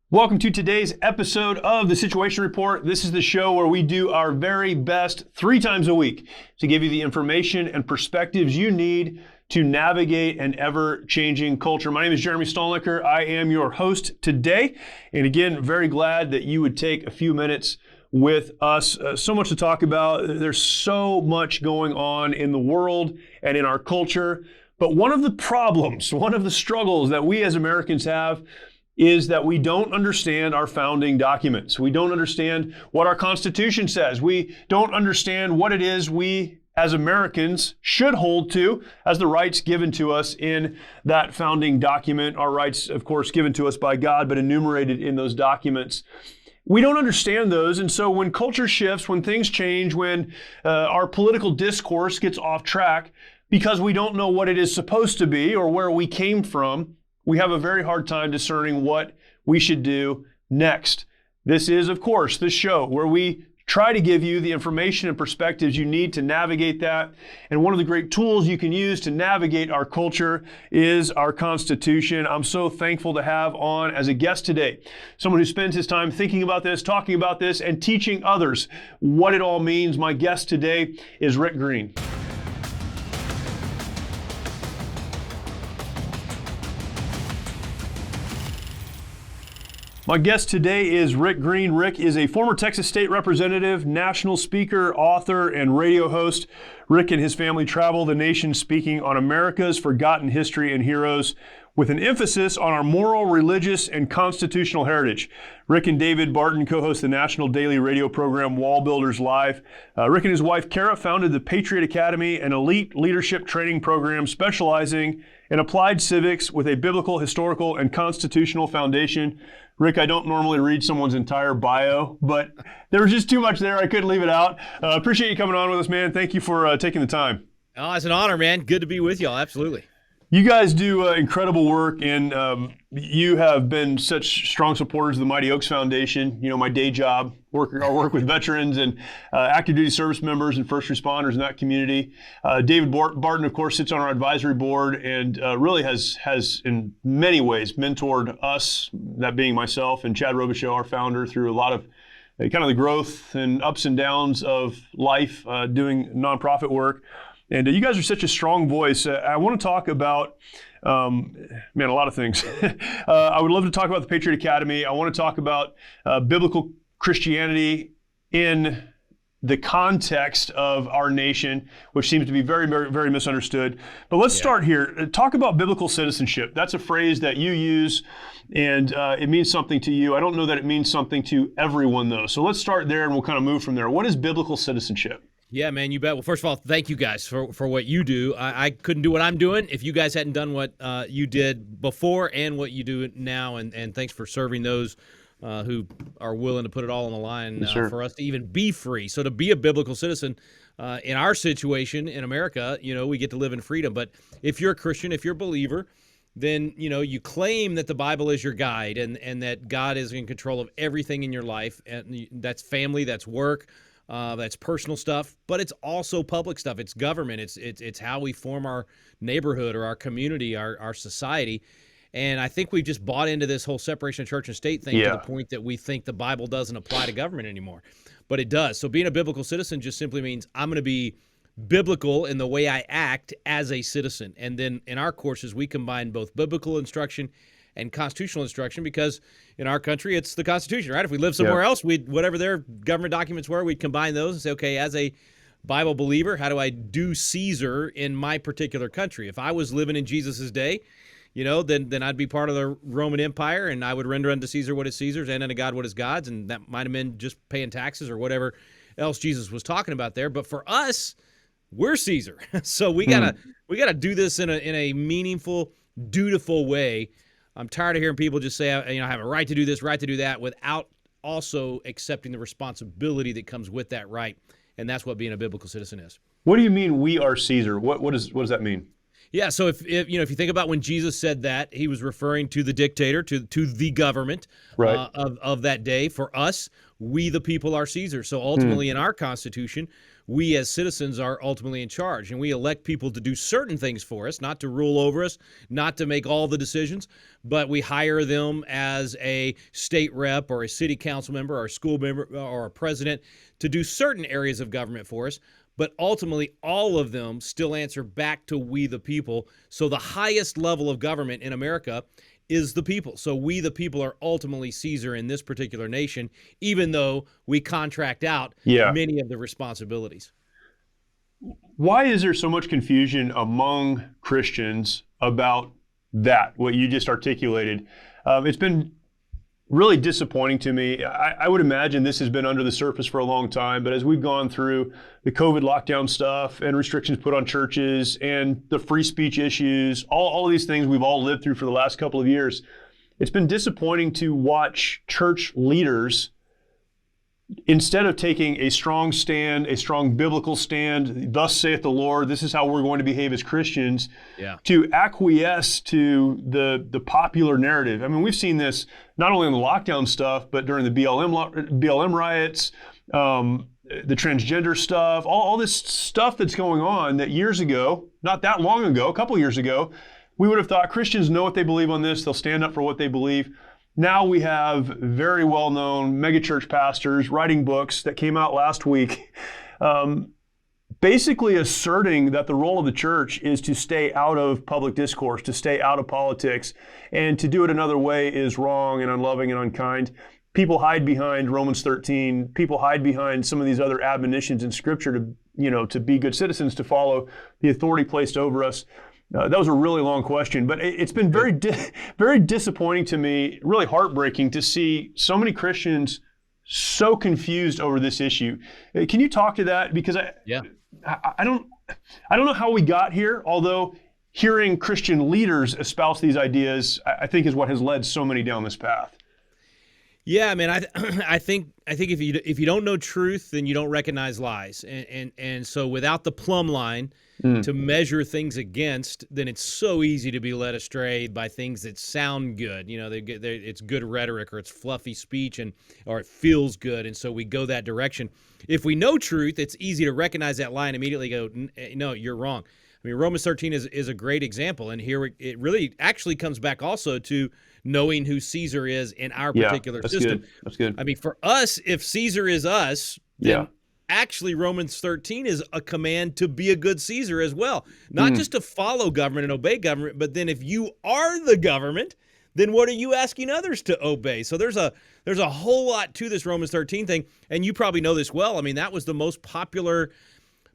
Welcome to today's episode of the Situation Report. This is the show where we do our very best 3 times a week to give you the information and perspectives you need to navigate an ever-changing culture. My name is Jeremy Stalnecker. I am your host today. And again, very glad that you would take a few minutes with us. So much to talk about. There's so much going on in the world and in our culture. But one of the problems, one of the struggles that we as Americans have is that we don't understand our founding documents. We don't understand what our Constitution says. We don't understand what it is we as Americans should hold to as the rights given to us in that founding document. Our rights, of course, given to us by God, but enumerated in those documents. We don't understand those, and so when culture shifts, when things change, when our political discourse gets off track, because we don't know what it is supposed to be or where we came from, we have a very hard time discerning what we should do next. This is, of course, the show where we try to give you the information and perspectives you need to navigate that. And one of the great tools you can use to navigate our culture is our Constitution. I'm so thankful to have on as a guest today someone who spends his time thinking about this, talking about this, and teaching others what it all means. My guest today is Rick Green. My guest today is Rick Green. Rick is a former Texas State Representative, national speaker, author, and radio host. Rick and his family travel the nation speaking on America's forgotten history and heroes with an emphasis on our moral, religious, and constitutional heritage. Rick and David Barton co-host the national daily radio program WallBuilders Live. Rick and his wife, Kara, founded the Patriot Academy, an elite leadership training program specializing in applied civics with a biblical, historical, and constitutional foundation. Rick, I don't normally read someone's entire bio, but there was just too much there. I couldn't leave it out. Appreciate you coming on with us, man. Thank you for taking the time. Oh, it's an honor, man. Good to be with y'all. Absolutely. You guys do incredible work, and you have been such strong supporters of the Mighty Oaks Foundation. You know, my day job, I work with veterans and active duty service members and first responders in that community. David Barton, of course, sits on our advisory board and really has in many ways mentored us, that being myself and Chad Robichaux, our founder, through a lot of kind of the growth and ups and downs of life doing nonprofit work. And you guys are such a strong voice. I want to talk about, a lot of things. I would love to talk about the Patriot Academy. I want to talk about biblical Christianity in the context of our nation, which seems to be very, very, very misunderstood. But let's start here. Talk about biblical citizenship. That's a phrase that you use, and it means something to you. I don't know that it means something to everyone, though. So let's start there, and we'll kind of move from there. What is biblical citizenship? Yeah, man, you bet. Well, first of all, thank you guys for what you do. I couldn't do what I'm doing if you guys hadn't done what you did before and what you do now. And thanks for serving those who are willing to put it all on the line for us to even be free. So to be a biblical citizen in our situation in America, we get to live in freedom. But if you're a Christian, if you're a believer, then, you claim that the Bible is your guide and that God is in control of everything in your life. And that's family, that's work. That's personal stuff, but it's also public stuff. It's government. It's how we form our neighborhood or our community, our society. And I think we've just bought into this whole separation of church and state thing to the point that we think the Bible doesn't apply to government anymore. But it does. So being a biblical citizen just simply means I'm going to be biblical in the way I act as a citizen. And then in our courses, we combine both biblical instruction and constitutional instruction, because in our country, it's the Constitution, right? If we live somewhere else, whatever their government documents were, we'd combine those and say, okay, as a Bible believer, how do I do Caesar in my particular country? If I was living in Jesus's day, then I'd be part of the Roman Empire, and I would render unto Caesar what is Caesar's and unto God what is God's, and that might have been just paying taxes or whatever else Jesus was talking about there. But for us, we're Caesar, so we gotta do this in a meaningful, dutiful way. I'm tired of hearing people just say, I have a right to do this, right to do that, without also accepting the responsibility that comes with that right. And that's what being a biblical citizen is. What do you mean we are Caesar? What does that mean? Yeah, so if if you think about when Jesus said that, he was referring to the dictator, to the government Right. of that day. For us, we the people are Caesar. So Hmm. ultimately, in our Constitution, we as citizens are ultimately in charge, and we elect people to do certain things for us, not to rule over us, not to make all the decisions, but we hire them as a state rep or a city council member or a school member or a president to do certain areas of government for us. But ultimately, all of them still answer back to we the people. So the highest level of government in America is the people. So we the people are ultimately Caesar in this particular nation, even though we contract out Yeah. many of the responsibilities. Why is there so much confusion among Christians about that, what you just articulated? It's been really disappointing to me. I would imagine this has been under the surface for a long time, but as we've gone through the COVID lockdown stuff and restrictions put on churches and the free speech issues, all of these things we've all lived through for the last couple of years, it's been disappointing to watch church leaders, instead of taking a strong stand, a strong biblical stand, thus saith the Lord, this is how we're going to behave as Christians, Yeah. to acquiesce to the popular narrative. I mean, we've seen this not only in the lockdown stuff, but during the BLM riots, the transgender stuff, all this stuff that's going on that years ago, not that long ago, a couple years ago, we would have thought Christians know what they believe on this, they'll stand up for what they believe. Now we have very well-known megachurch pastors writing books that came out last week, basically asserting that the role of the church is to stay out of public discourse, to stay out of politics, and to do it another way is wrong and unloving and unkind. People hide behind Romans 13. People hide behind some of these other admonitions in Scripture to be good citizens, to follow the authority placed over us. That was a really long question, but it's been very disappointing to me, really heartbreaking to see so many Christians so confused over this issue. Can you talk to that? Because I don't know how we got here, although hearing Christian leaders espouse these ideas, I think is what has led so many down this path. Yeah, I mean, I think if you don't know truth, then you don't recognize lies, and so without the plumb line to measure things against, then it's so easy to be led astray by things that sound good. It's good rhetoric or it's fluffy speech or it feels good, and so we go that direction. If we know truth, it's easy to recognize that lie and immediately go, no, you're wrong. I mean, Romans 13 is a great example, and here it really actually comes back also to knowing who Caesar is in our particular system. That's good. I mean, for us, if Caesar is us, then actually Romans 13 is a command to be a good Caesar as well. Not just to follow government and obey government, but then if you are the government, then what are you asking others to obey? So there's a whole lot to this Romans 13 thing, and you probably know this well. I mean, that was the most popular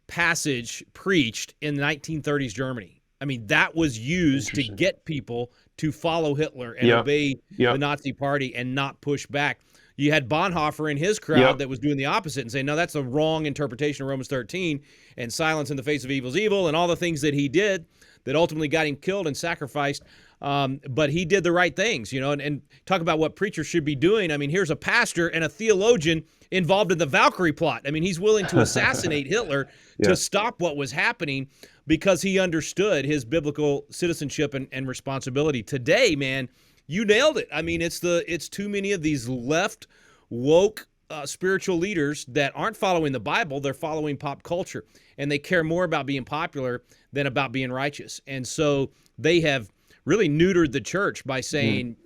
passage preached in the 1930s Germany. I mean, that was used to get people to follow Hitler and obey the Nazi party and not push back. You had Bonhoeffer in his crowd that was doing the opposite and saying, no, that's a wrong interpretation of Romans 13, and silence in the face of evil is evil, and all the things that he did that ultimately got him killed and sacrificed. But he did the right things, and talk about what preachers should be doing. I mean, here's a pastor and a theologian involved in the Valkyrie plot. I mean, he's willing to assassinate Hitler to stop what was happening because he understood his biblical citizenship and responsibility. Today, man, you nailed it. I mean, it's too many of these left woke spiritual leaders that aren't following the Bible. They're following pop culture, and they care more about being popular than about being righteous. And so they have really neutered the church by saying,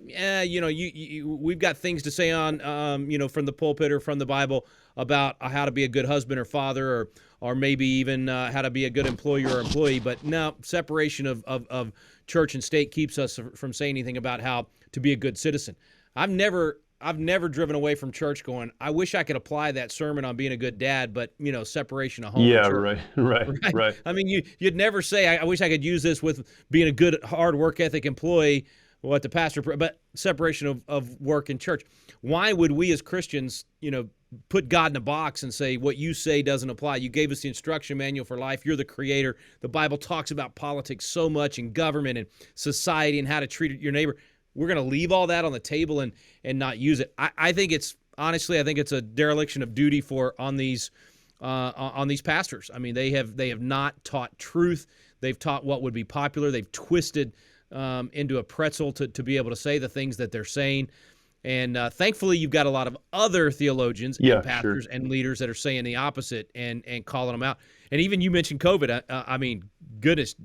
we've got things to say on, from the pulpit or from the Bible about how to be a good husband or father, or maybe even how to be a good employer or employee. But no, separation of church and state keeps us from saying anything about how to be a good citizen. I've never driven away from church going, I wish I could apply that sermon on being a good dad, but, separation of home and church. Right. I mean, you'd never say, I wish I could use this with being a good, hard work ethic employee, what the pastor, but separation of work and church. Why would we as Christians, put God in a box and say what you say doesn't apply? You gave us the instruction manual for life. You're the creator. The Bible talks about politics so much, and government and society and how to treat your neighbor. We're going to leave all that on the table and not use it. I think it's a dereliction of duty on these pastors. I mean, they have not taught truth. They've taught what would be popular. They've twisted into a pretzel to be able to say the things that they're saying. And thankfully, you've got a lot of other theologians and pastors and leaders that are saying the opposite and calling them out. And even you mentioned COVID. I mean, goodness,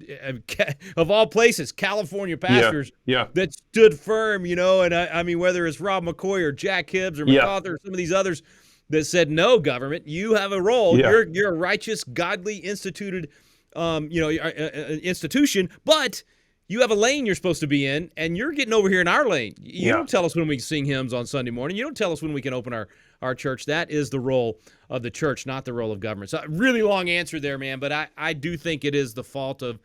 of all places, California pastors that stood firm, and I mean, whether it's Rob McCoy or Jack Hibbs or MacArthur or some of these others that said, no, government, you have a role. You're a righteous, godly, instituted, institution, but you have a lane you're supposed to be in, and you're getting over here in our lane. You don't tell us when we can sing hymns on Sunday morning. You don't tell us when we can open our church. That is the role of the church, not the role of government. So really long answer there, man, but I do think it is the fault of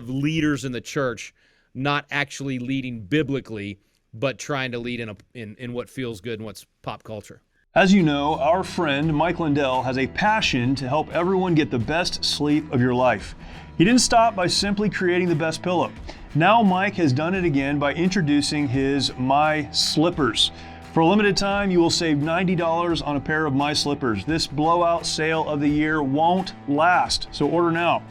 leaders in the church not actually leading biblically, but trying to lead in what feels good and what's pop culture. As you know, our friend Mike Lindell has a passion to help everyone get the best sleep of your life. He didn't stop by simply creating the best pillow. Now Mike has done it again by introducing his My Slippers. For a limited time, you will save $90 on a pair of My Slippers. This blowout sale of the year won't last, so order now.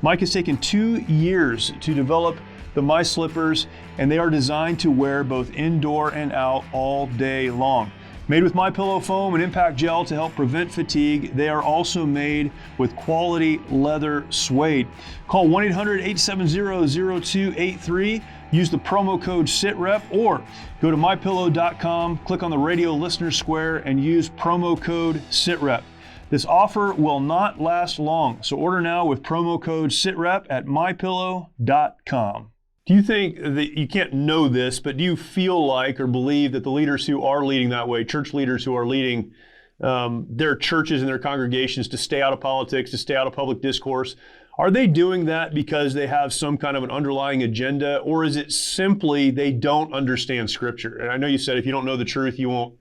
Mike has taken 2 years to develop the My Slippers, and they are designed to wear both indoor and out all day long. Made with MyPillow foam and impact gel to help prevent fatigue, they are also made with quality leather suede. Call 1-800-870-0283, use the promo code SITREP, or go to mypillow.com, click on the radio listener square, and use promo code SITREP. This offer will not last long, so order now with promo code SITREP at mypillow.com. Do you think that, you can't know this, but do you feel like or believe that the leaders who are leading that way, church leaders who are leading their churches and their congregations to stay out of politics, to stay out of public discourse, are they doing that because they have some kind of an underlying agenda, or is it simply they don't understand Scripture? And I know you said if you don't know the truth, you won't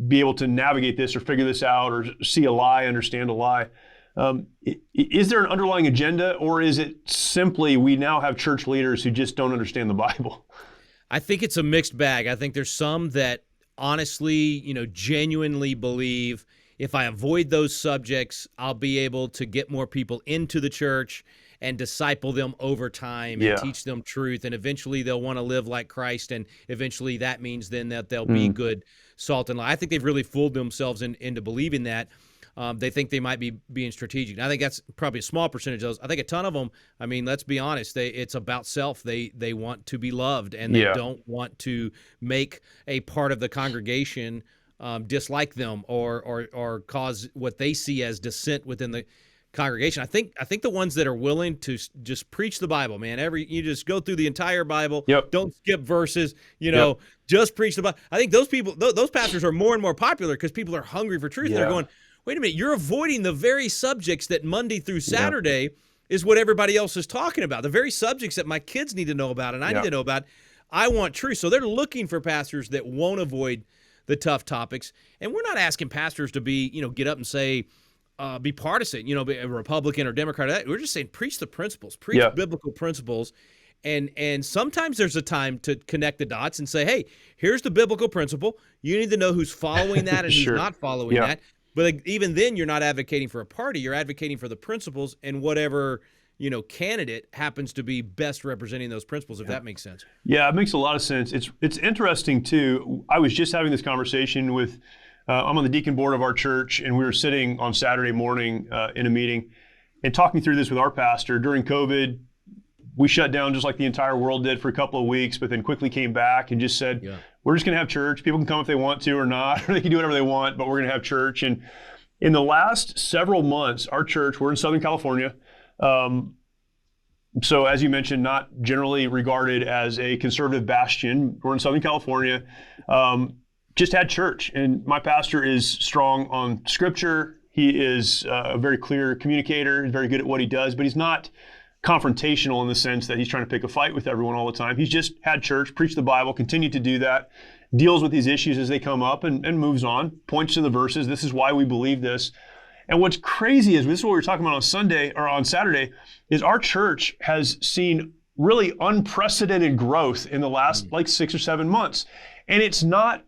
be able to navigate this or figure this out or see a lie, understand a lie. Is there an underlying agenda, or is it simply we now have church leaders who just don't understand the Bible? I think it's a mixed bag. I think there's some that honestly, genuinely believe if I avoid those subjects, I'll be able to get more people into the church and disciple them over time and teach them truth. And eventually they'll want to live like Christ. And eventually that means then that they'll be good salt and light. I think they've really fooled themselves into believing that. They think they might be being strategic. And I think that's probably a small percentage of those. I think a ton of them, I mean, let's be honest, it's about self. They want to be loved, and they don't want to make a part of the congregation dislike them or cause what they see as dissent within the congregation. I think the ones that are willing to just preach the Bible, man, you just go through the entire Bible, don't skip verses, just preach the Bible. I think those people, those pastors are more and more popular because people are hungry for truth. They're going, wait a minute, you're avoiding the very subjects that Monday through Saturday is what everybody else is talking about, the very subjects that my kids need to know about and I need to know about. I want truth. So they're looking for pastors that won't avoid the tough topics. And we're not asking pastors to be, get up and say, be partisan, be a Republican or Democrat. We're just saying preach the principles, preach biblical principles. And sometimes there's a time to connect the dots and say, hey, here's the biblical principle. You need to know who's following that and who's not following that. But even then, you're not advocating for a party. You're advocating for the principles and whatever, candidate happens to be best representing those principles, if that makes sense. Yeah, it makes a lot of sense. It's interesting, too. I was just having this conversation with, I'm on the deacon board of our church, and we were sitting on Saturday morning in a meeting and talking through this with our pastor. During COVID, we shut down just like the entire world did for a couple of weeks, but then quickly came back and just said, we're just going to have church. People can come if they want to or not, or they can do whatever they want, but we're going to have church. And in the last several months, our church, we're in Southern California. So as you mentioned, not generally regarded as a conservative bastion. We're in Southern California, just had church. And my pastor is strong on Scripture. He is a very clear communicator. He's very good at what he does, but he's not confrontational in the sense that he's trying to pick a fight with everyone all the time. He's just had church, preached the Bible, continued to do that, deals with these issues as they come up and moves on, points to the verses. This is why we believe this. And what's crazy is, this is what we were talking about on Sunday or on Saturday, is our church has seen really unprecedented growth in the last 6 or 7 months. And it's not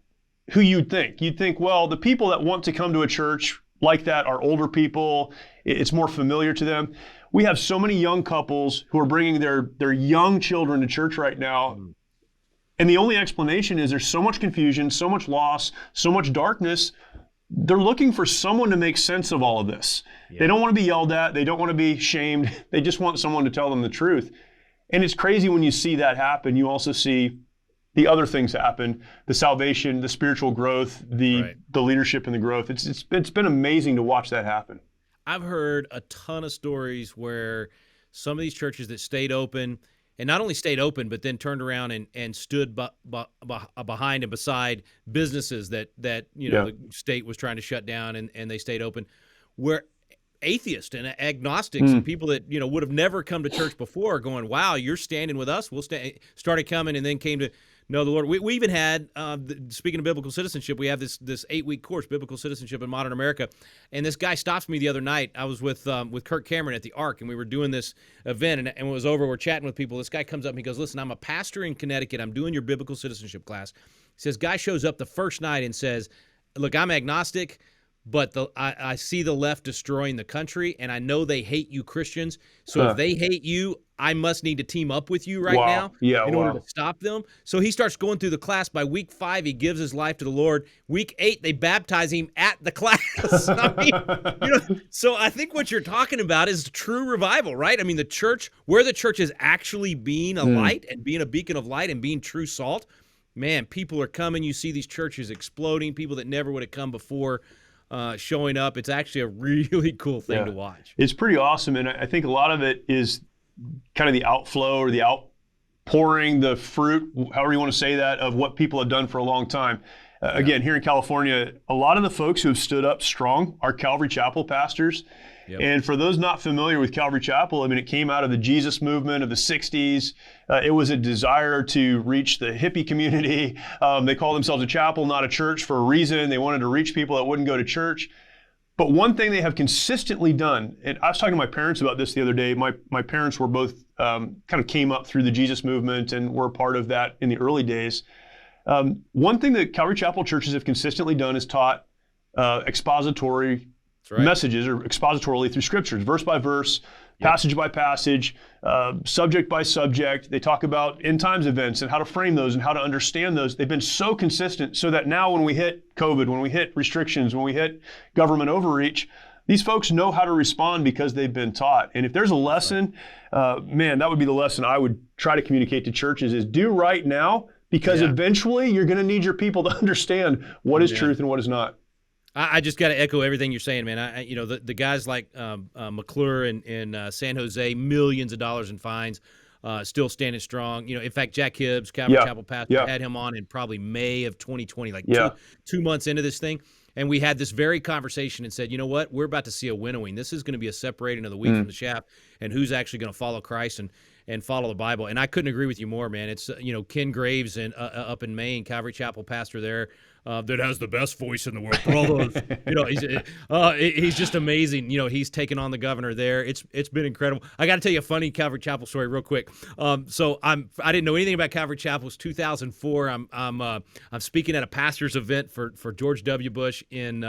who you'd think. You'd think, well, the people that want to come to a church like that are older people. It's more familiar to them. We have so many young couples who are bringing their young children to church right now. And the only explanation is there's so much confusion, so much loss, so much darkness. They're looking for someone to make sense of all of this. Yeah. They don't want to be yelled at. They don't want to be shamed. They just want someone to tell them the truth. And it's crazy when you see that happen. You also see the other things happen, the salvation, the spiritual growth, the leadership and the growth. It's been amazing to watch that happen. I've heard a ton of stories where some of these churches that stayed open, and not only stayed open, but then turned around and stood behind and beside businesses that the state was trying to shut down, and they stayed open, where atheists and agnostics and people that would have never come to church before are going, wow, you're standing with us. We'll started coming, and then came to know the Lord. We even had, speaking of biblical citizenship, we have this 8-week course, Biblical Citizenship in Modern America. And this guy stops me the other night. I was with Kirk Cameron at the Ark, and we were doing this event, and when it was over, we're chatting with people. This guy comes up and he goes, listen, I'm a pastor in Connecticut. I'm doing your biblical citizenship class. He says, guy shows up the first night and says, look, I'm agnostic, but I see the left destroying the country, and I know they hate you Christians. So if they hate you, I must need to team up with you right now in order to stop them. So he starts going through the class. By week 5, he gives his life to the Lord. Week 8, they baptize him at the class. I mean, so I think what you're talking about is true revival, right? I mean, the church, where the church is actually being a light and being a beacon of light and being true salt, man, people are coming. You see these churches exploding, people that never would have come before showing up. It's actually a really cool thing to watch. It's pretty awesome, and I think a lot of it is kind of the outflow or the outpouring, the fruit, however you want to say that, of what people have done for a long time. Again, here in California, a lot of the folks who have stood up strong are Calvary Chapel pastors. Yep. And for those not familiar with Calvary Chapel, I mean, it came out of the Jesus movement of the 60s. It was a desire to reach the hippie community. They called themselves a chapel, not a church, for a reason. They wanted to reach people that wouldn't go to church. But one thing they have consistently done, and I was talking to my parents about this the other day. My parents were both kind of came up through the Jesus movement and were a part of that in the early days. One thing that Calvary Chapel churches have consistently done is taught expository messages, or expositorily through scriptures, verse by verse, passage by passage, subject by subject. They talk about end times events and how to frame those and how to understand those. They've been so consistent so that now when we hit COVID, when we hit restrictions, when we hit government overreach, these folks know how to respond because they've been taught. And if there's a lesson, man, that would be the lesson I would try to communicate to churches is do right now, because eventually you're going to need your people to understand what is truth and what is not. I just got to echo everything you're saying, man. The guys like McClure in San Jose, millions of dollars in fines, still standing strong. In fact, Jack Hibbs, Calvary Chapel pastor, had him on in probably May of 2020, like two months into this thing. And we had this very conversation and said, you know what? We're about to see a winnowing. This is going to be a separating of the wheat from the chaff, and who's actually going to follow Christ and follow the Bible. And I couldn't agree with you more, man. It's, Ken Graves up in Maine, Calvary Chapel pastor there, that has the best voice in the world. He's just amazing. He's taken on the governor there. It's been incredible. I got to tell you a funny Calvary Chapel story real quick. So I didn't know anything about Calvary Chapel. It was 2004. I'm speaking at a pastor's event for George W. Bush in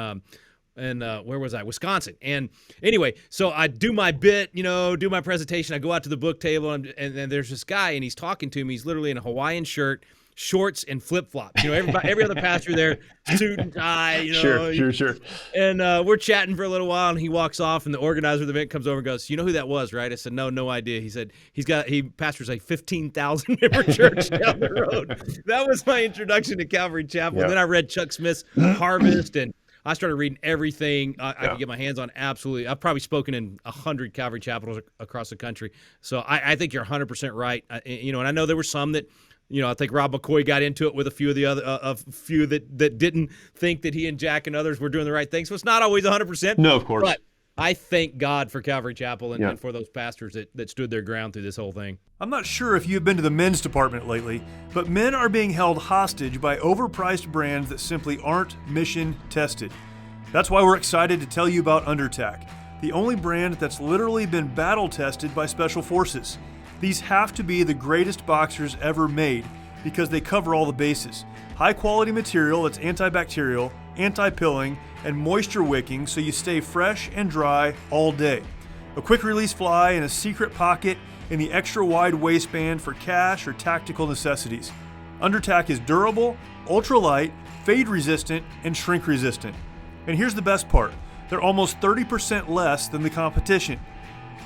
where was I? Wisconsin. And anyway, so I do my bit, do my presentation. I go out to the book table, and there's this guy, and he's talking to me. He's literally in a Hawaiian shirt, shorts, and flip-flops. Every other pastor there, suit and tie. Sure. And we're chatting for a little while, and he walks off, and the organizer of the event comes over and goes, "You know who that was, right?" I said, "No idea." He said, he pastors a 15,000 member church down the road. That was my introduction to Calvary Chapel. And then I read Chuck Smith's Harvest, and I started reading everything I could get my hands on. Absolutely. I've probably spoken in 100 Calvary Chapels across the country. So I think you're 100% right. And I know there were some that, I think Rob McCoy got into it with a few of the other, a few that didn't think that he and Jack and others were doing the right thing. So it's not always 100%. No, of course. But I thank God for Calvary Chapel and for those pastors that stood their ground through this whole thing. I'm not sure if you've been to the men's department lately, but men are being held hostage by overpriced brands that simply aren't mission tested. That's why we're excited to tell you about Undertac, the only brand that's literally been battle tested by special forces. These have to be the greatest boxers ever made because they cover all the bases. High quality material that's antibacterial, anti-pilling, and moisture wicking so you stay fresh and dry all day. a quick-release fly in a secret pocket in the extra-wide waistband for cash or tactical necessities. Undertac is durable, ultralight, fade-resistant, and shrink-resistant. And here's the best part. They're almost 30% less than the competition.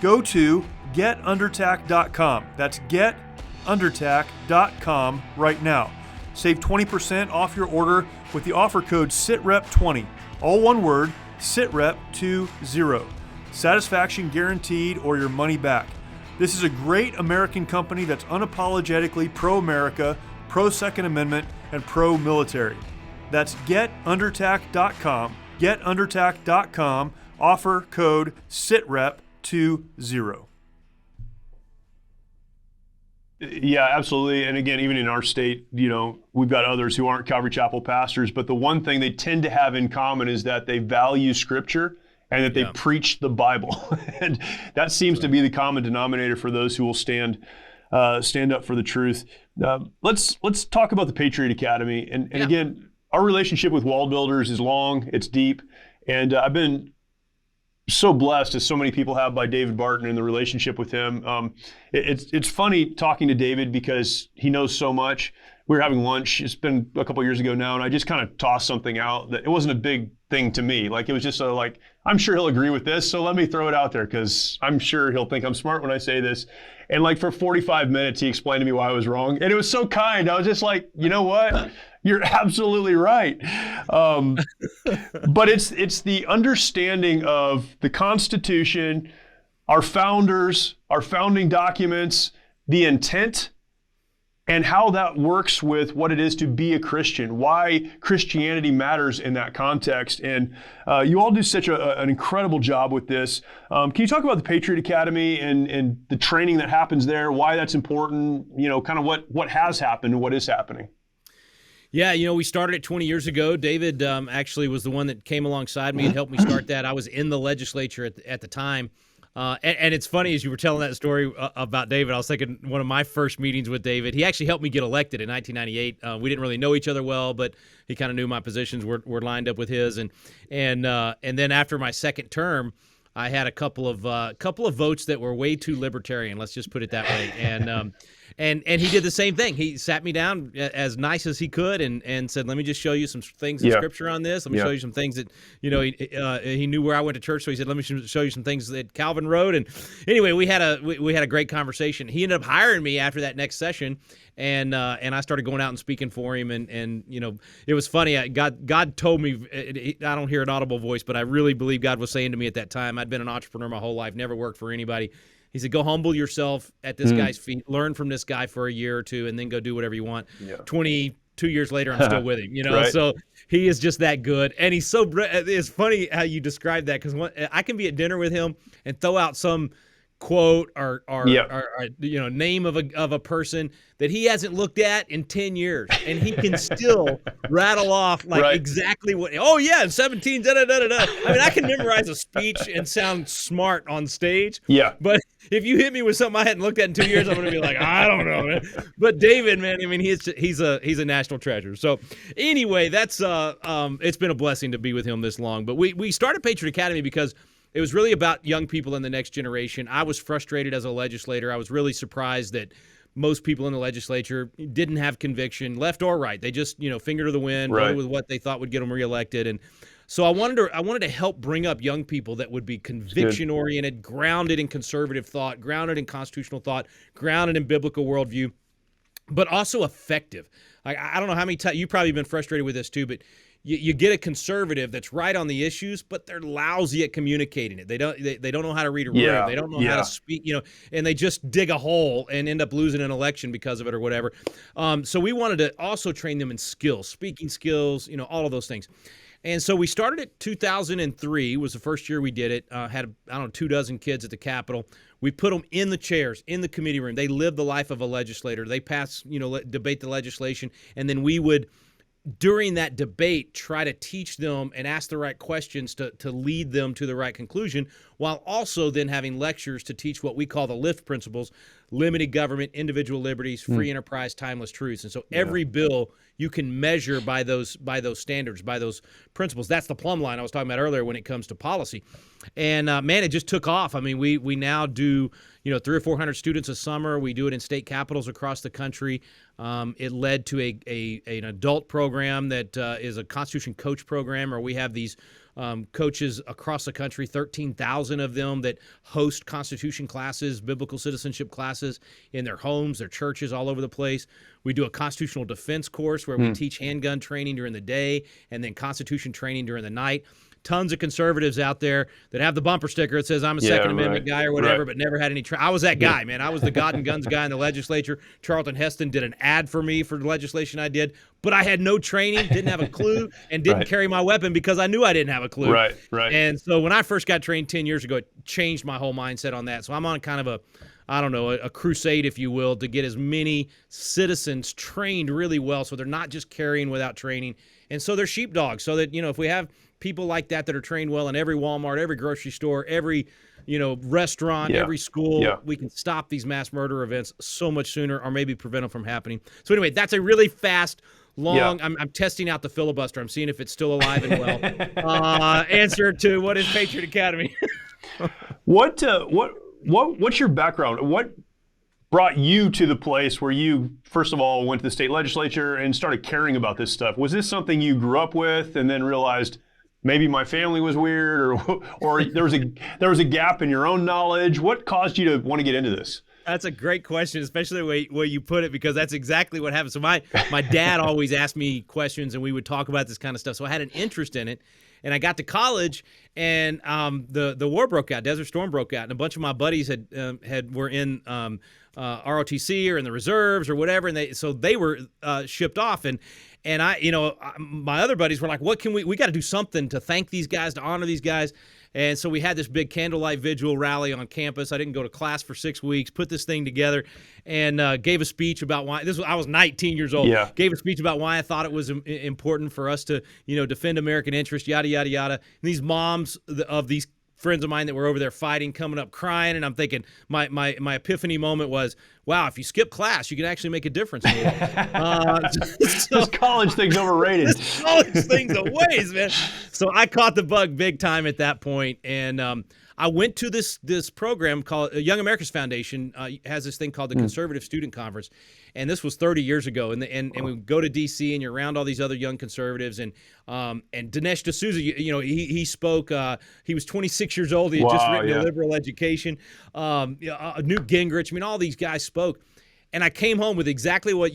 Go to getundertac.com. That's getundertac.com right now. Save 20% off your order with the offer code SITREP20. All one word, SITREP20. Satisfaction guaranteed or your money back. This is a great American company that's unapologetically pro-America, pro-Second Amendment, and pro-military. That's getundertac.com. Getundertac.com. Offer code SITREP20. Yeah, absolutely. And again, even in our state, we've got others who aren't Calvary Chapel pastors, but the one thing they tend to have in common is that they value Scripture and that they preach the Bible. And that seems to be the common denominator for those who will stand up for the truth. Let's talk about the Patriot Academy. And again, our relationship with WallBuilders is long, it's deep, and I've been so blessed, as so many people have, by David Barton and the relationship with him. It's funny talking to David because he knows so much. We were having lunch, it's been a couple years ago now, and I just kind of tossed something out that it wasn't a big thing to me. Like, it was just I'm sure he'll agree with this, so let me throw it out there because I'm sure he'll think I'm smart when I say this. And for 45 minutes, he explained to me why I was wrong. And it was so kind. I was just like, you know what? You're absolutely right. But it's the understanding of the Constitution, our founders, our founding documents, the intent, and how that works with what it is to be a Christian, why Christianity matters in that context. And you all do such an incredible job with this. Can you talk about the Patriot Academy and the training that happens there, why that's important, kind of what has happened and what is happening? Yeah, we started it 20 years ago. David actually was the one that came alongside me and helped me start that. I was in the legislature at the time. And it's funny, as you were telling that story about David, I was thinking one of my first meetings with David, he actually helped me get elected in 1998. We didn't really know each other well, but he kind of knew my positions were lined up with his. And then after my second term, I had a couple of votes that were way too libertarian. Let's just put it that way. And he did the same thing. He sat me down as nice as he could and said, "Let me just show you some things in Scripture on this. Let me show you some things that he knew where I went to church, so he said, let me show you some things that Calvin wrote." And anyway, we had a great conversation. He ended up hiring me after that next session, and I started going out and speaking for him. And it was funny. God told me, I don't hear an audible voice, but I really believe God was saying to me at that time. I'd been an entrepreneur my whole life, never worked for anybody. He said, go humble yourself at this guy's feet, learn from this guy for a year or two, and then go do whatever you want. Yeah. 22 years later, I'm still with him, Right. So he is just that good. And he's so – it's funny how you describe that, because I can be at dinner with him and throw out some quote or name of a person that he hasn't looked at in 10 years, and he can still rattle off exactly what. Oh yeah, 17. Da da da da. I mean, I can memorize a speech and sound smart on stage. Yeah. But if you hit me with something I hadn't looked at in 2 years, I'm going to be like, I don't know, man. But David, man, I mean, he's a national treasure. So anyway, that's it's been a blessing to be with him this long. But we started Patriot Academy because it was really about young people in the next generation. I was frustrated as a legislator. I was really surprised that most people in the legislature didn't have conviction, left or right. They just, finger to the wind, go with what they thought would get them reelected. And so I wanted to help bring up young people that would be conviction-oriented, grounded in conservative thought, grounded in constitutional thought, grounded in biblical worldview, but also effective. I don't know how many times you've probably been frustrated with this too, but you get a conservative that's right on the issues, but they're lousy at communicating it. They don't know how to read a room. Yeah. They don't know how to speak, and they just dig a hole and end up losing an election because of it or whatever. So we wanted to also train them in skills, speaking skills, all of those things. And so we started it 2003 was the first year we did it. Had 24 kids at the Capitol. We put them in the chairs, in the committee room. They live the life of a legislator. They pass, debate the legislation, and then we would, during that debate, try to teach them and ask the right questions to lead them to the right conclusion while also then having lectures to teach what we call the LIFT principles: limited government, individual liberties, free enterprise, timeless truths. And so every bill you can measure by those standards, by those principles. That's the plumb line I was talking about earlier when it comes to policy. And man, it just took off. I mean, we now do 300 or 400 students a summer. We do it in state capitals across the country. It led to an adult program that is a Constitution coach program, where we have these coaches across the country, 13,000 of them, that host Constitution classes, biblical citizenship classes in their homes, their churches, all over the place. We do a constitutional defense course where we teach handgun training during the day and then Constitution training during the night. Tons of conservatives out there that have the bumper sticker that says I'm a Second Amendment guy or whatever, but never had any I was that guy, man. I was the God and Guns guy in the legislature. Charlton Heston did an ad for me for the legislation I did, but I had no training, didn't have a clue, and didn't carry my weapon because I knew I didn't have a clue. Right. And so when I first got trained 10 years ago, it changed my whole mindset on that. So I'm on kind of a crusade, if you will, to get as many citizens trained really well so they're not just carrying without training. And so they're sheepdogs, so that, if we have people like that are trained well in every Walmart, every grocery store, every restaurant, every school, we can stop these mass murder events so much sooner, or maybe prevent them from happening. So anyway, that's a really fast, long, I'm testing out the filibuster. I'm seeing if it's still alive and well. Answer to what is Patriot Academy. What's your background? What brought you to the place where you, first of all, went to the state legislature and started caring about this stuff? Was this something you grew up with and then realized maybe my family was weird, or there was a gap in your own knowledge? What caused you to want to get into this? That's a great question, especially the way you put it, because that's exactly what happened. So my dad always asked me questions, and we would talk about this kind of stuff. So I had an interest in it. And I got to college, and the war broke out. Desert Storm broke out, and a bunch of my buddies were in ROTC or in the reserves or whatever, and they were shipped off. And I, my other buddies were like, "What can we got to do something to thank these guys, to honor these guys." And so we had this big candlelight vigil rally on campus. I didn't go to class for 6 weeks, put this thing together, and gave a speech about why I was 19 years old. Yeah. Gave a speech about why I thought it was important for us to, defend American interest, yada, yada, yada. And these moms of these friends of mine that were over there fighting, coming up crying, and I'm thinking my epiphany moment was, wow, if you skip class, you can actually make a difference in the world. This college thing's overrated. This college thing's a waste, man. So I caught the bug big time at that point, and I went to this program called Young America's Foundation has this thing called the Conservative Student Conference, and this was 30 years ago. And we would go to D.C. and you're around all these other young conservatives, and Dinesh D'Souza, he spoke. He was 26 years old. He had just written a liberal education. Newt Gingrich. All these guys spoke. And I came home with exactly what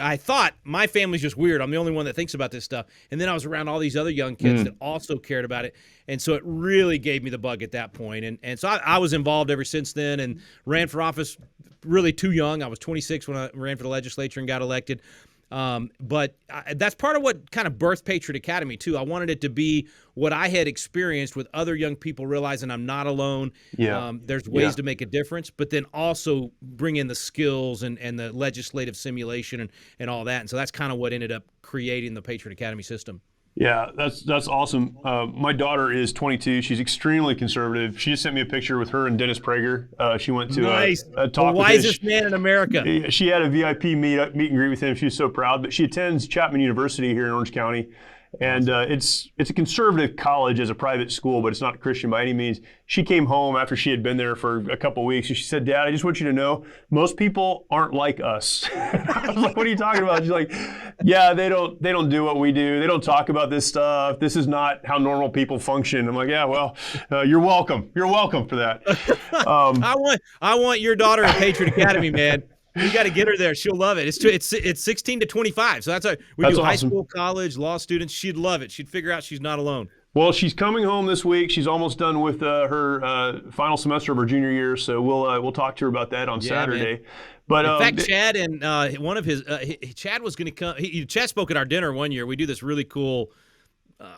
I thought. My family's just weird. I'm the only one that thinks about this stuff. And then I was around all these other young kids that also cared about it. And so it really gave me the bug at that point. And so I was involved ever since then, and ran for office really too young. I was 26 when I ran for the legislature and got elected. But that's part of what kind of birthed Patriot Academy, too. I wanted it to be what I had experienced with other young people, realizing I'm not alone. There's ways to make a difference, but then also bring in the skills and the legislative simulation and all that. And so that's kind of what ended up creating the Patriot Academy system. Yeah, that's awesome. My daughter is 22. She's extremely conservative. She just sent me a picture with her and Dennis Prager. She went to a talk. The wisest man in America. She had a VIP meet and greet with him. She was so proud. But she attends Chapman University here in Orange County. And it's a conservative college as a private school, but it's not Christian by any means. She came home after she had been there for a couple of weeks, and she said, "Dad, I just want you to know, most people aren't like us." I was like, "What are you talking about?" She's like, "Yeah, they don't do what we do. They don't talk about this stuff. This is not how normal people function." I'm like, "Yeah, well, you're welcome. You're welcome for that." I want your daughter at Patriot Academy, man. You got to get her there. She'll love it. It's 16 to 25. So we do high school, college, law students. She'd love it. She'd figure out she's not alone. Well, she's coming home this week. She's almost done with her final semester of her junior year. So we'll talk to her about that on Saturday. Man. But in fact, Chad and one of his Chad was going to come. Chad spoke at our dinner one year. We do this really cool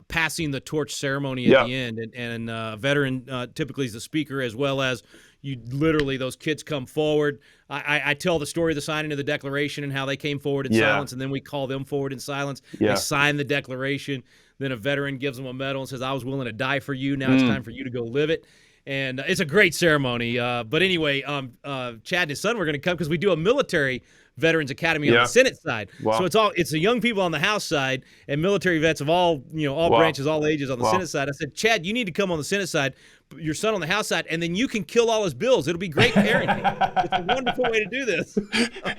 passing the torch ceremony at the end, and a veteran typically is the speaker, as well as those kids come forward. I tell the story of the signing of the Declaration and how they came forward in silence, and then we call them forward in silence. They sign the Declaration. Then a veteran gives them a medal and says, "I was willing to die for you. Now it's time for you to go live it." And it's a great ceremony. But anyway, Chad and his son were going to come because we do a military Veterans Academy on the Senate side. Wow. So it's the young people on the House side and military vets of all branches, all ages on the Senate side. I said, Chad, you need to come on the Senate side, your son on the House side, and then you can kill all his bills. It'll be great parenting. It's a wonderful way to do this.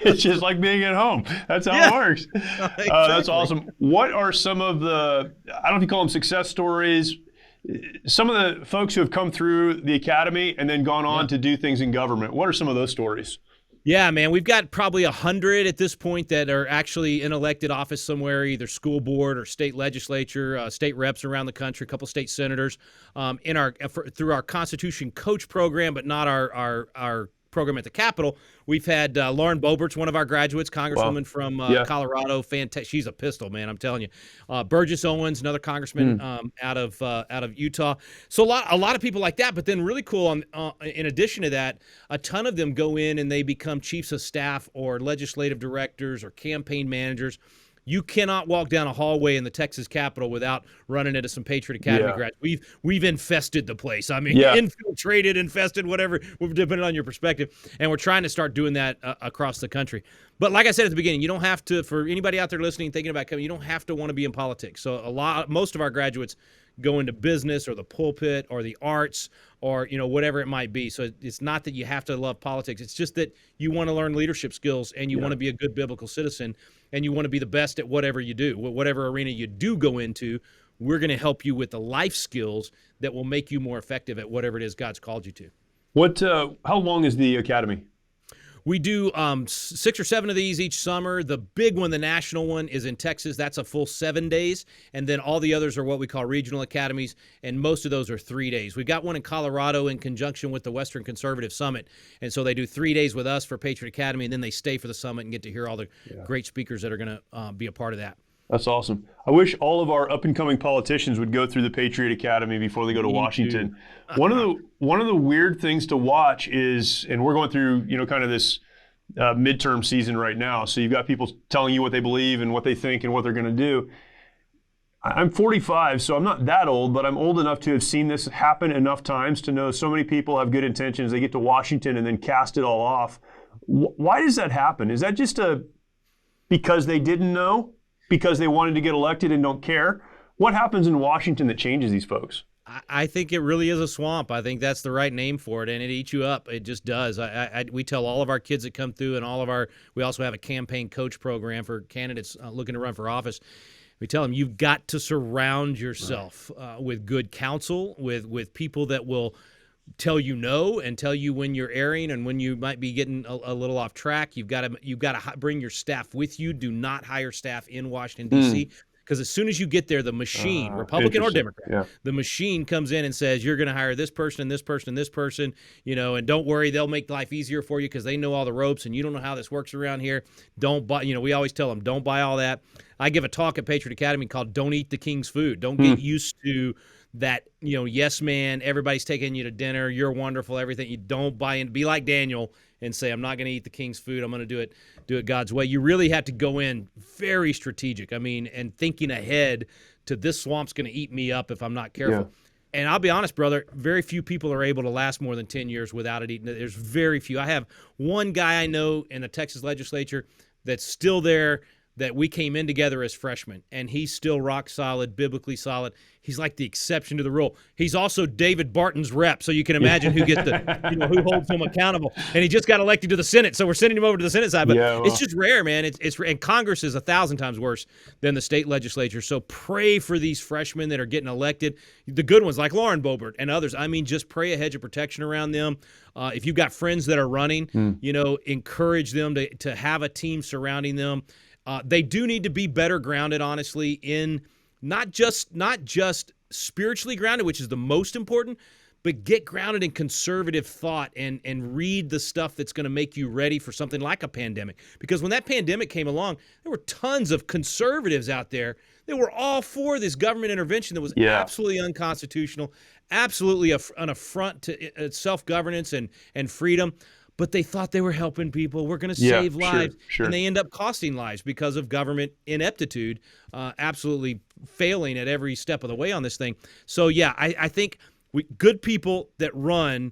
It's just like being at home. That's how it works. Exactly. That's awesome. What are some of the, I don't know if you call them success stories, some of the folks who have come through the academy and then gone on to do things in government? What are some of those stories? Yeah, man, we've got probably 100 at this point that are actually in elected office somewhere, either school board or state legislature, state reps around the country, a couple state senators, through our Constitution Coach program, but not our program at the Capitol. We've had Lauren Boebert's one of our graduates, Congresswoman from Colorado. Fantastic. She's a pistol, man, I'm telling you. Burgess Owens, another congressman out of Utah. So a lot of people like that. But then really cool, in addition to that, a ton of them go in and they become chiefs of staff or legislative directors or campaign managers. You cannot walk down a hallway in the Texas Capitol without running into some Patriot Academy grads. We've infested the place. I mean, infiltrated, infested, whatever, depending on your perspective. And we're trying to start doing that across the country. But like I said at the beginning, you don't have to, for anybody out there listening, thinking about coming, you don't have to want to be in politics. So most of our graduates go into business or the pulpit or the arts or whatever it might be. So it's not that you have to love politics. It's just that you want to learn leadership skills and you want to be a good biblical citizen and you want to be the best at whatever you do. Whatever arena you do go into, we're going to help you with the life skills that will make you more effective at whatever it is God's called you to. How long is the academy? We do 6 or 7 of these each summer. The big one, the national one, is in Texas. That's a full 7 days. And then all the others are what we call regional academies, and most of those are 3 days. We've got one in Colorado in conjunction with the Western Conservative Summit. And so they do 3 days with us for Patriot Academy, and then they stay for the summit and get to hear all the great speakers that are going to be a part of that. That's awesome. I wish all of our up-and-coming politicians would go through the Patriot Academy before they go to Washington. One of the weird things to watch is, and we're going through, kind of this midterm season right now. So you've got people telling you what they believe and what they think and what they're going to do. I'm 45, so I'm not that old, but I'm old enough to have seen this happen enough times to know so many people have good intentions. They get to Washington and then cast it all off. Why does that happen? Is that just because they didn't know? Because they wanted to get elected and don't care? What happens in Washington that changes these folks? I think it really is a swamp. I think that's the right name for it, and it eats you up. It just does. We tell all of our kids that come through, and we also have a campaign coach program for candidates looking to run for office. We tell them you've got to surround yourself with good counsel, with people that will tell you no and tell you when you're erring and when you might be getting a little off track. You've got to bring your staff with you. Do not hire staff in Washington, D.C., because as soon as you get there, the machine, Republican or Democrat, the machine comes in and says, you're going to hire this person and this person and this person, and don't worry, they'll make life easier for you because they know all the ropes and you don't know how this works around here. Don't buy, we always tell them, don't buy all that. I give a talk at Patriot Academy called Don't Eat the King's Food. Don't get used to that, yes, man, everybody's taking you to dinner, you're wonderful, everything. You don't buy in. Be like Daniel and say, I'm not going to eat the king's food. I'm going to do it God's way. You really have to go in very strategic. And thinking ahead to this swamp's going to eat me up if I'm not careful. Yeah. And I'll be honest, brother, very few people are able to last more than 10 years without it eating. There's very few. I have one guy I know in the Texas legislature that's still there, that we came in together as freshmen, and he's still rock solid, biblically solid. He's like the exception to the rule. He's also David Barton's rep, so you can imagine who gets who holds him accountable. And he just got elected to the Senate, so we're sending him over to the Senate side. But it's just rare, man. And Congress is 1,000 times worse than the state legislature. So pray for these freshmen that are getting elected, the good ones like Lauren Boebert and others. I mean, just pray a hedge of protection around them. If you've got friends that are running, encourage them to have a team surrounding them. They do need to be better grounded, honestly, in not just spiritually grounded, which is the most important, but get grounded in conservative thought and read the stuff that's going to make you ready for something like a pandemic. Because when that pandemic came along, there were tons of conservatives out there that were all for this government intervention that was absolutely unconstitutional, absolutely an affront to self-governance and freedom. But they thought they were helping people. We're going to save lives. Sure. And they end up costing lives because of government ineptitude, absolutely failing at every step of the way on this thing. So, I think good people that run,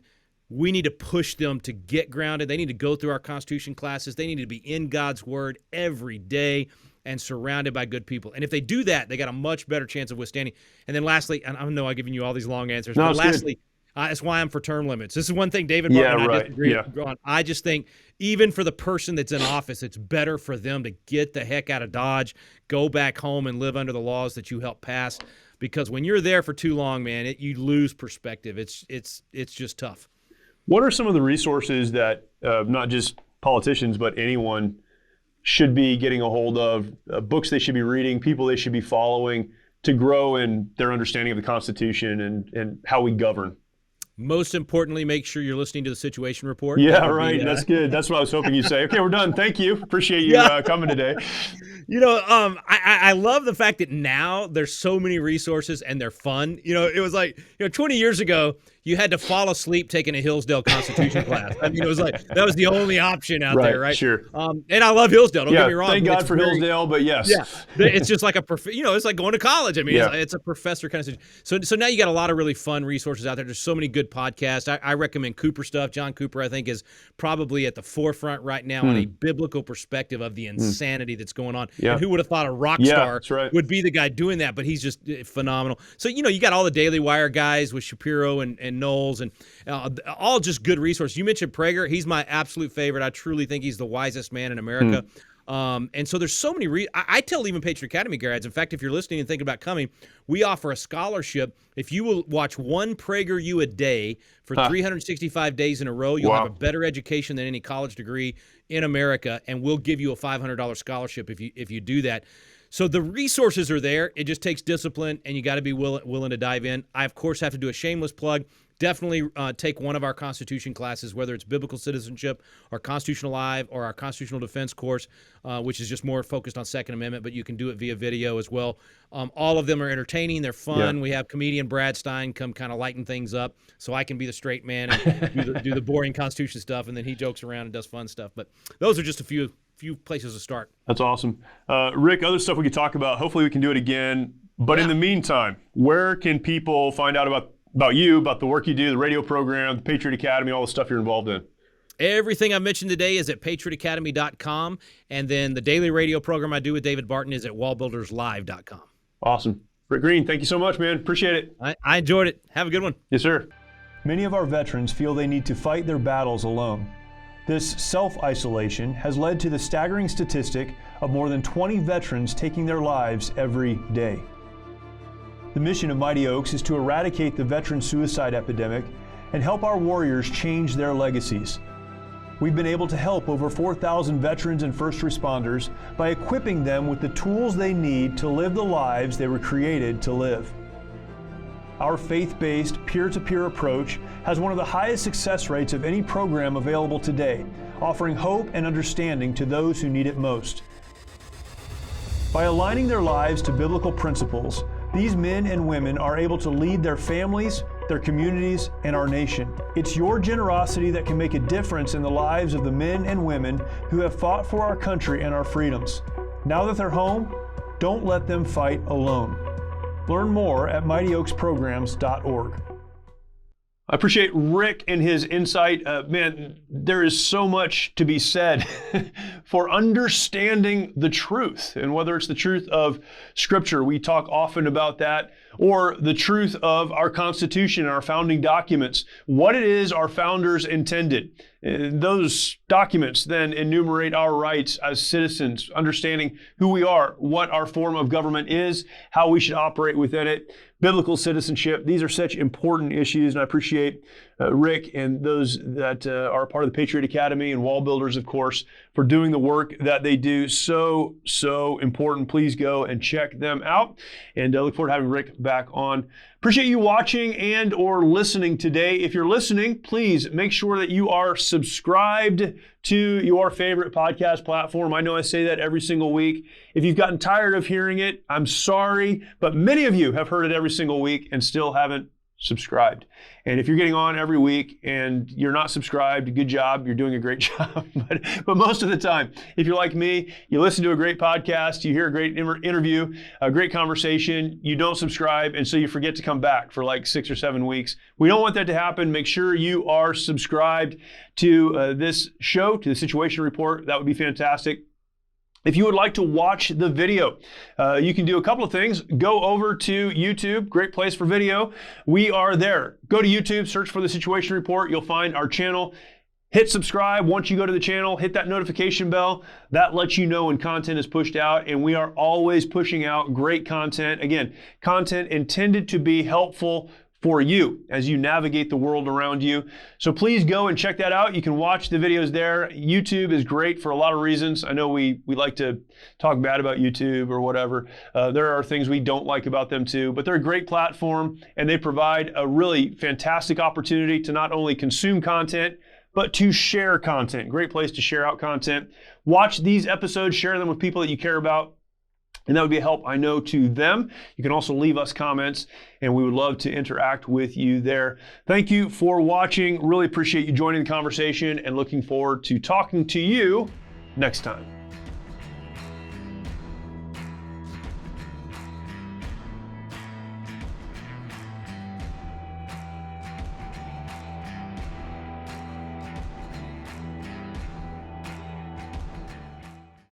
we need to push them to get grounded. They need to go through our Constitution classes. They need to be in God's Word every day and surrounded by good people. And if they do that, they got a much better chance of withstanding. And then lastly, and I know I've given you all these long answers, but lastly, that's why I'm for term limits. This is one thing David Barton and I disagree on. I just think even for the person that's in office, it's better for them to get the heck out of Dodge, go back home and live under the laws that you helped pass. Because when you're there for too long, man, you lose perspective. It's just tough. What are some of the resources that not just politicians, but anyone should be getting a hold of, books they should be reading, people they should be following to grow in their understanding of the Constitution and how we govern? Most importantly, make sure you're listening to the Situation Report. Yeah, right. That's good. That's what I was hoping you'd say. Okay, we're done. Thank you. Appreciate you coming today. I love the fact that now there's so many resources and they're fun. It was like, 20 years ago, you had to fall asleep taking a Hillsdale Constitution class. I mean, it was like that was the only option out there, right? Sure. And I love Hillsdale. Don't get me wrong. Thank God for Hillsdale, but yes. Yeah, it's just like it's like going to college. I mean, it's a professor kind of situation. So now you got a lot of really fun resources out there. There's so many good podcasts. I recommend Cooper stuff. John Cooper, I think, is probably at the forefront right now on a biblical perspective of the insanity that's going on. Yeah. And who would have thought a rock star would be the guy doing that? But he's just phenomenal. So, you got all the Daily Wire guys with Shapiro and Knowles and all just good resources. You mentioned Prager. He's my absolute favorite. I truly think he's the wisest man in America. And so there's so many I tell even Patriot Academy grads, in fact, if you're listening and thinking about coming, we offer a scholarship. If you will watch one PragerU a day for 365 days in a row, you'll have a better education than any college degree in America, and we'll give you a $500 scholarship if you do that. So the resources are there. It just takes discipline, and you got to be willing to dive in. I, of course, have to do a shameless plug. Definitely take one of our Constitution classes, whether it's Biblical Citizenship or Constitutional Live or our Constitutional Defense course, which is just more focused on Second Amendment, but you can do it via video as well. All of them are entertaining. They're fun. We have comedian Brad Stein come kind of lighten things up so I can be the straight man and do the boring Constitution stuff, and then he jokes around and does fun stuff. But those are just a few places to start. That's awesome. Rick, other stuff we could talk about. Hopefully we can do it again. But in the meantime, where can people find out about you, about the work you do, the radio program, the Patriot Academy, all the stuff you're involved in? Everything I mentioned today is at patriotacademy.com, and then the daily radio program I do with David Barton is at wallbuilderslive.com. Awesome. Rick Green, thank you so much, man. Appreciate it. I enjoyed it. Have a good one. Yes, sir. Many of our veterans feel they need to fight their battles alone. This self-isolation has led to the staggering statistic of more than 20 veterans taking their lives every day. The mission of Mighty Oaks is to eradicate the veteran suicide epidemic and help our warriors change their legacies. We've been able to help over 4,000 veterans and first responders by equipping them with the tools they need to live the lives they were created to live. Our faith-based, peer-to-peer approach has one of the highest success rates of any program available today, offering hope and understanding to those who need it most. By aligning their lives to biblical principles, these men and women are able to lead their families, their communities, and our nation. It's your generosity that can make a difference in the lives of the men and women who have fought for our country and our freedoms. Now that they're home, don't let them fight alone. Learn more at mightyoaksprograms.org. I appreciate Rick and his insight. Man, there is so much to be said for understanding the truth. And whether it's the truth of Scripture, we talk often about that, or the truth of our Constitution and our founding documents, what it is our founders intended. Those documents then enumerate our rights as citizens, understanding who we are, what our form of government is, how we should operate within it, biblical citizenship. These are such important issues, and I appreciate Rick and those that are part of the Patriot Academy and WallBuilders, of course, for doing the work that they do. So important. Please go and check them out, and look forward to having Rick back on. Appreciate you watching and or listening today. If you're listening, please make sure that you are subscribed to your favorite podcast platform. I know I say that every single week. If you've gotten tired of hearing it, I'm sorry, but many of you have heard it every single week and still haven't subscribed. And if you're getting on every week and you're not subscribed, good job. You're doing a great job. But most of the time, if you're like me, you listen to a great podcast, you hear a great interview, a great conversation, you don't subscribe, and so you forget to come back for like 6 or 7 weeks. We don't want that to happen. Make sure you are subscribed to this show, to the Situation Report. That would be fantastic. If you would like to watch the video, you can do a couple of things. Go over to YouTube, great place for video. We are there. Go to YouTube, search for the Situation Report. You'll find our channel. Hit subscribe. Once you go to the channel, hit that notification bell. That lets you know when content is pushed out, and we are always pushing out great content. Again, content intended to be helpful for you as you navigate the world around you. So please go and check that out. You can watch the videos there. YouTube is great for a lot of reasons. I know we like to talk bad about YouTube or whatever. There are things we don't like about them too, but they're a great platform and they provide a really fantastic opportunity to not only consume content, but to share content. Great place to share out content. Watch these episodes, share them with people that you care about. And that would be a help, I know, to them. You can also leave us comments, and we would love to interact with you there. Thank you for watching. Really appreciate you joining the conversation and looking forward to talking to you next time.